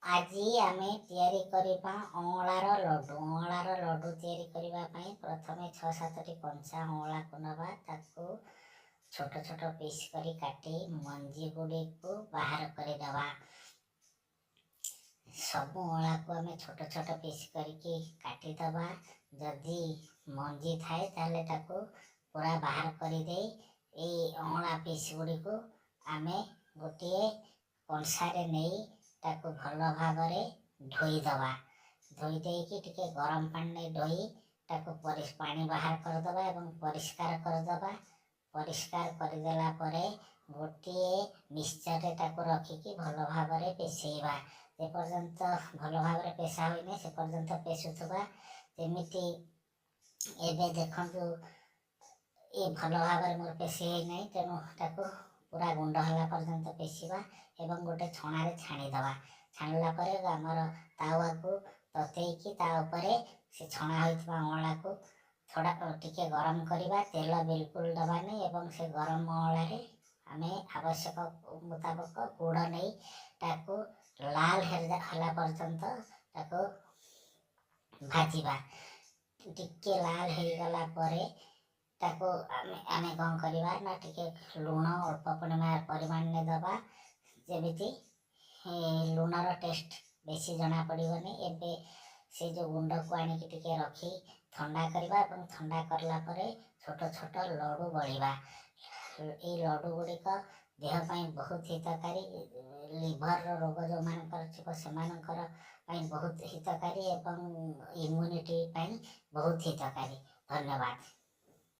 ଆଜି ଆମେ ତିଆରି କରିବା ଅଁଳାର ଲଡ଼ୁ। ଅଁଳାର ଲଡ଼ୁ ତିଆରି କରିବା ପାଇଁ ପ୍ରଥମେ 6-7ଟି କଞ୍ଚା ଅଁଳାକୁ ନେବା, ତାକୁ ଛୋଟ ଛୋଟ ପିସ୍ କରି କାଟି ମଞ୍ଜି ଗୁଡ଼ିକୁ ବାହାର କରିଦେବା। ସବୁ ଅଁଳାକୁ ଆମେ ଛୋଟ ଛୋଟ ପିସ୍ କରିକି କାଟିଦେବା। ଯଦି ମଞ୍ଜି ଥାଏ ତାହେଲେ ତାକୁ ପୁରା ବାହାର କରିଦେଇ ଏଇ ଅଁଳା ପିସ୍ ଗୁଡ଼ିକୁ ଆମେ ଗୋଟିଏ କଂସାରେ ନେଇ ତାକୁ ଭଲ ଭାବରେ ଧୋଇଦେବା। ଧୋଇ ଦେଇକି ଟିକେ ଗରମ ପାଣିରେ ଧୋଇ ତାକୁ ପାଣି ବାହାର କରିଦେବା ଏବଂ ପରିଷ୍କାର କରିଦେବା। ପରିଷ୍କାର କରିଦେଲା ପରେ ଗୋଟିଏ ମିକ୍ସଚରରେ ତାକୁ ରଖିକି ଭଲ ଭାବରେ ପେଷେଇବା। ଯେପର୍ଯ୍ୟନ୍ତ ଭଲ ଭାବରେ ପେଷା ହୋଇନି ସେ ପର୍ଯ୍ୟନ୍ତ ପେଷୁଥିବା। ଯେମିତି ଏବେ ଦେଖନ୍ତୁ ଏ ଭଲ ଭାବରେ ମୋର ପେଷି ହୋଇନାହିଁ, ତେଣୁ ତାକୁ ପୁରା ଗୁଣ୍ଡ ହେଲା ପର୍ଯ୍ୟନ୍ତ ପେଷିବା ଏବଂ ଗୋଟେ ଛଣାରେ ଛାଣିଦେବା। ଛାଣିଲା ପରେ ଆମର ତାୱାକୁ ତତେଇକି ତା ଉପରେ ସେ ଛଣା ହୋଇଥିବା ଅଁଳାକୁ ଟିକେ ଗରମ କରିବା। ତେଲ ବିଲକୁଲ ଦେବାନି ଏବଂ ସେ ଗରମ ଅଁଳାରେ ଆମେ ଆବଶ୍ୟକ ମୁତାବକ ଗୁଡ଼ ନେଇ ତାକୁ ଲାଲ ହେଲା ପର୍ଯ୍ୟନ୍ତ ତାକୁ ଭାଜିବା। ଟିକେ ଲାଲ ହେଇଗଲା ପରେ ତାକୁ ଆମେ କ'ଣ କରିବା ନା ଟିକେ ଲୁଣ ଅଳ୍ପ ପରିମାଣରେ ଦେବା, ଯେମିତି ଲୁଣର ଟେଷ୍ଟ ବେଶୀ ଜଣାପଡ଼ିବନି। ଏବେ ସେ ଯେଉଁ ଗୁଣ୍ଡକୁ ଆଣିକି ଟିକେ ରଖି ଥଣ୍ଡା କରିବା ଏବଂ ଥଣ୍ଡା କଲା ପରେ ଛୋଟ ଛୋଟ ଲଡ଼ୁ ବଳିବା। ଏଇ ଲଡ଼ୁ ଗୁଡ଼ିକ ଦେହ ପାଇଁ ବହୁତ ହିତକାରୀ। ଲିଭରର ରୋଗ ଯେଉଁମାନଙ୍କର ଥିବ ସେମାନଙ୍କର ପାଇଁ ବହୁତ ହିତକାରୀ ଏବଂ ଇମ୍ୟୁନିଟି ପାଇଁ ବହୁତ ହିତକାରୀ। ଧନ୍ୟବାଦ।